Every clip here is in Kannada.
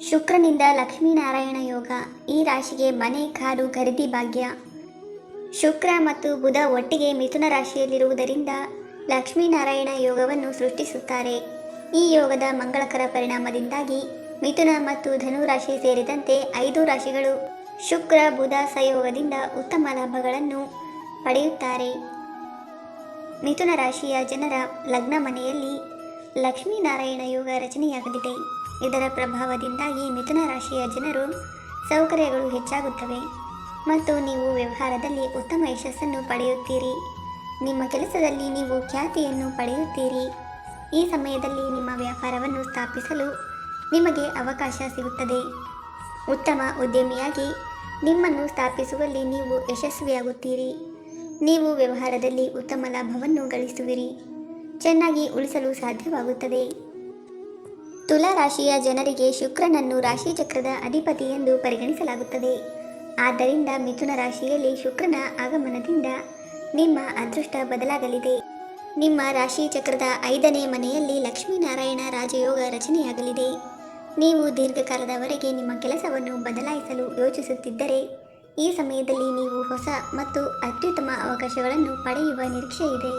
ಶುಕ್ರನಿಂದ ಲಕ್ಷ್ಮೀನಾರಾಯಣ ಯೋಗ. ಈ ರಾಶಿಗೆ ಮನೆ, ಕಾರು ಖರೀದಿ ಭಾಗ್ಯ. ಶುಕ್ರ ಮತ್ತು ಬುಧ ಒಟ್ಟಿಗೆ ಮಿಥುನ ರಾಶಿಯಲ್ಲಿರುವುದರಿಂದ ಲಕ್ಷ್ಮೀನಾರಾಯಣ ಯೋಗವನ್ನು ಸೃಷ್ಟಿಸುತ್ತಾರೆ. ಈ ಯೋಗದ ಮಂಗಳಕರ ಪರಿಣಾಮದಿಂದಾಗಿ ಮಿಥುನ ಮತ್ತು ಧನು ರಾಶಿ ಸೇರಿದಂತೆ 5 ರಾಶಿಗಳು ಶುಕ್ರ ಬುಧ ಸಂಯೋಗದಿಂದ ಉತ್ತಮ ಲಾಭಗಳನ್ನು ಪಡೆಯುತ್ತಾರೆ. ಮಿಥುನ ರಾಶಿಯ ಜನರ ಲಗ್ನ ಮನೆಯಲ್ಲಿ ಲಕ್ಷ್ಮೀನಾರಾಯಣ ಯೋಗ ರಚನೆಯಾಗಲಿದೆ. ಇದರ ಪ್ರಭಾವದಿಂದಾಗಿ ಮಿಥುನ ರಾಶಿಯ ಜನರು ಸೌಕರ್ಯಗಳು ಹೆಚ್ಚಾಗುತ್ತವೆ ಮತ್ತು ನೀವು ವ್ಯವಹಾರದಲ್ಲಿ ಉತ್ತಮ ಯಶಸ್ಸನ್ನು ಪಡೆಯುತ್ತೀರಿ. ನಿಮ್ಮ ಕೆಲಸದಲ್ಲಿ ನೀವು ಖ್ಯಾತಿಯನ್ನು ಪಡೆಯುತ್ತೀರಿ. ಈ ಸಮಯದಲ್ಲಿ ನಿಮ್ಮ ವ್ಯಾಪಾರವನ್ನು ಸ್ಥಾಪಿಸಲು ನಿಮಗೆ ಅವಕಾಶ ಸಿಗುತ್ತದೆ. ಉತ್ತಮ ಉದ್ಯಮಿಯಾಗಿ ನಿಮ್ಮನ್ನು ಸ್ಥಾಪಿಸುವಲ್ಲಿ ನೀವು ಯಶಸ್ವಿಯಾಗುತ್ತೀರಿ. ನೀವು ವ್ಯವಹಾರದಲ್ಲಿ ಉತ್ತಮ ಲಾಭವನ್ನು ಗಳಿಸುವಿರಿ. ಚೆನ್ನಾಗಿ ಉಳಿಸಲು ಸಾಧ್ಯವಾಗುತ್ತದೆ. ತುಲಾ ರಾಶಿಯ ಜನರಿಗೆ ಶುಕ್ರನನ್ನು ರಾಶಿಚಕ್ರದ ಅಧಿಪತಿ ಎಂದು ಪರಿಗಣಿಸಲಾಗುತ್ತದೆ. ಆದ್ದರಿಂದ ಮಿಥುನ ರಾಶಿಯಲ್ಲಿ ಶುಕ್ರನ ಆಗಮನದಿಂದ ನಿಮ್ಮ ಅದೃಷ್ಟ ಬದಲಾಗಲಿದೆ. ನಿಮ್ಮ ರಾಶಿ ಚಕ್ರದ 5ನೇ ಮನೆಯಲ್ಲಿ ಲಕ್ಷ್ಮೀನಾರಾಯಣ ರಾಜಯೋಗ ರಚನೆಯಾಗಲಿದೆ. ನೀವು ದೀರ್ಘಕಾಲದವರೆಗೆ ನಿಮ್ಮ ಕೆಲಸವನ್ನು ಬದಲಾಯಿಸಲು ಯೋಚಿಸುತ್ತಿದ್ದರೆ ಈ ಸಮಯದಲ್ಲಿ ನೀವು ಹೊಸ ಮತ್ತು ಅತ್ಯುತ್ತಮ ಅವಕಾಶಗಳನ್ನು ಪಡೆಯುವ ನಿರೀಕ್ಷೆ ಇದೆ.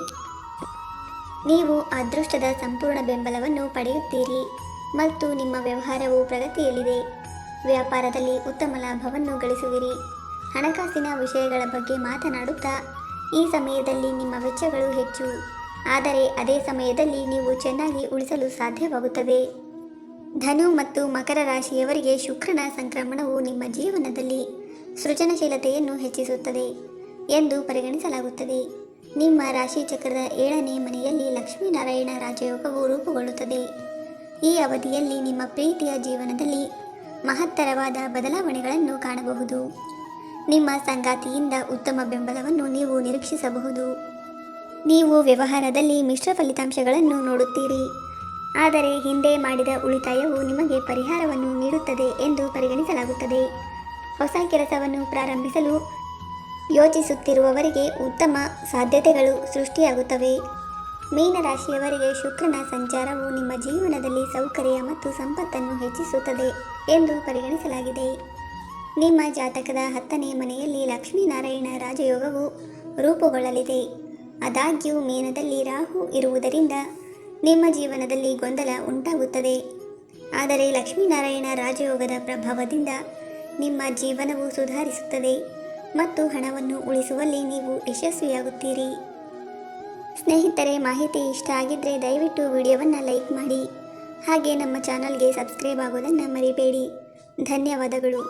ನೀವು ಅದೃಷ್ಟದ ಸಂಪೂರ್ಣ ಬೆಂಬಲವನ್ನು ಪಡೆಯುತ್ತೀರಿ ಮತ್ತು ನಿಮ್ಮ ವ್ಯವಹಾರವು ಪ್ರಗತಿಯಲ್ಲಿದೆ. ವ್ಯಾಪಾರದಲ್ಲಿ ಉತ್ತಮ ಲಾಭವನ್ನು ಗಳಿಸುವಿರಿ. ಹಣಕಾಸಿನ ವಿಷಯಗಳ ಬಗ್ಗೆ ಮಾತನಾಡುತ್ತಾ ಈ ಸಮಯದಲ್ಲಿ ನಿಮ್ಮ ವೆಚ್ಚಗಳು ಹೆಚ್ಚು, ಆದರೆ ಅದೇ ಸಮಯದಲ್ಲಿ ನೀವು ಚೆನ್ನಾಗಿ ಉಳಿಸಲು ಸಾಧ್ಯವಾಗುತ್ತದೆ. ಧನು ಮತ್ತು ಮಕರ ರಾಶಿಯವರಿಗೆ ಶುಕ್ರನ ಸಂಕ್ರಮಣವು ನಿಮ್ಮ ಜೀವನದಲ್ಲಿ ಸೃಜನಶೀಲತೆಯನ್ನು ಹೆಚ್ಚಿಸುತ್ತದೆ ಎಂದು ಪರಿಗಣಿಸಲಾಗುತ್ತದೆ. ನಿಮ್ಮ ರಾಶಿ ಚಕ್ರದ 7ನೇ ಮನೆಯಲ್ಲಿ ಲಕ್ಷ್ಮೀನಾರಾಯಣ ರಾಜಯೋಗವು ರೂಪುಗೊಳ್ಳುತ್ತದೆ. ಈ ಅವಧಿಯಲ್ಲಿ ನಿಮ್ಮ ಪ್ರೀತಿಯ ಜೀವನದಲ್ಲಿ ಮಹತ್ತರವಾದ ಬದಲಾವಣೆಗಳನ್ನು ಕಾಣಬಹುದು. ನಿಮ್ಮ ಸಂಗಾತಿಯಿಂದ ಉತ್ತಮ ಬೆಂಬಲವನ್ನು ನೀವು ನಿರೀಕ್ಷಿಸಬಹುದು. ನೀವು ವ್ಯವಹಾರದಲ್ಲಿ ಮಿಶ್ರ ಫಲಿತಾಂಶಗಳನ್ನು ನೋಡುತ್ತೀರಿ, ಆದರೆ ಹಿಂದೆ ಮಾಡಿದ ಉಳಿತಾಯವು ನಿಮಗೆ ಪರಿಹಾರವನ್ನು ನೀಡುತ್ತದೆ ಎಂದು ಪರಿಗಣಿಸಲಾಗುತ್ತದೆ. ಹೊಸ ಕೆಲಸವನ್ನು ಪ್ರಾರಂಭಿಸಲು ಯೋಚಿಸುತ್ತಿರುವವರಿಗೆ ಉತ್ತಮ ಸಾಧ್ಯತೆಗಳು ಸೃಷ್ಟಿಯಾಗುತ್ತವೆ. ಮೀನರಾಶಿಯವರಿಗೆ ಶುಕ್ರನ ಸಂಚಾರವು ನಿಮ್ಮ ಜೀವನದಲ್ಲಿ ಸೌಕರ್ಯ ಮತ್ತು ಸಂಪತ್ತನ್ನು ಹೆಚ್ಚಿಸುತ್ತದೆ ಎಂದು ಪರಿಗಣಿಸಲಾಗಿದೆ. ನಿಮ್ಮ ಜಾತಕದ 10ನೇ ಮನೆಯಲ್ಲಿ ಲಕ್ಷ್ಮೀನಾರಾಯಣ ರಾಜಯೋಗವು ರೂಪುಗೊಳ್ಳಲಿದೆ. ಆದಾಗ್ಯೂ ಮೀನದಲ್ಲಿ ರಾಹು ಇರುವುದರಿಂದ ನಿಮ್ಮ ಜೀವನದಲ್ಲಿ ಗೊಂದಲ ಉಂಟಾಗುತ್ತದೆ. ಆದರೆ ಲಕ್ಷ್ಮೀನಾರಾಯಣ ರಾಜಯೋಗದ ಪ್ರಭಾವದಿಂದ ನಿಮ್ಮ ಜೀವನವು ಸುಧಾರಿಸುತ್ತದೆ ಮತ್ತು ಹಣವನ್ನು ಉಳಿಸುವಲ್ಲಿ ನೀವು ಯಶಸ್ವಿಯಾಗುತ್ತೀರಿ. ಸ್ನೇಹಿತರೆ, ಮಾಹಿತಿ ಇಷ್ಟ ಆಗಿದ್ದರೆ ದಯವಿಟ್ಟು ವಿಡಿಯೋವನ್ನು ಲೈಕ್ ಮಾಡಿ. ಹಾಗೆ ನಮ್ಮ ಚಾನಲ್ಗೆ ಸಬ್ಸ್ಕ್ರೈಬ್ ಆಗೋದನ್ನು ಮರಿಬೇಡಿ. ಧನ್ಯವಾದಗಳು.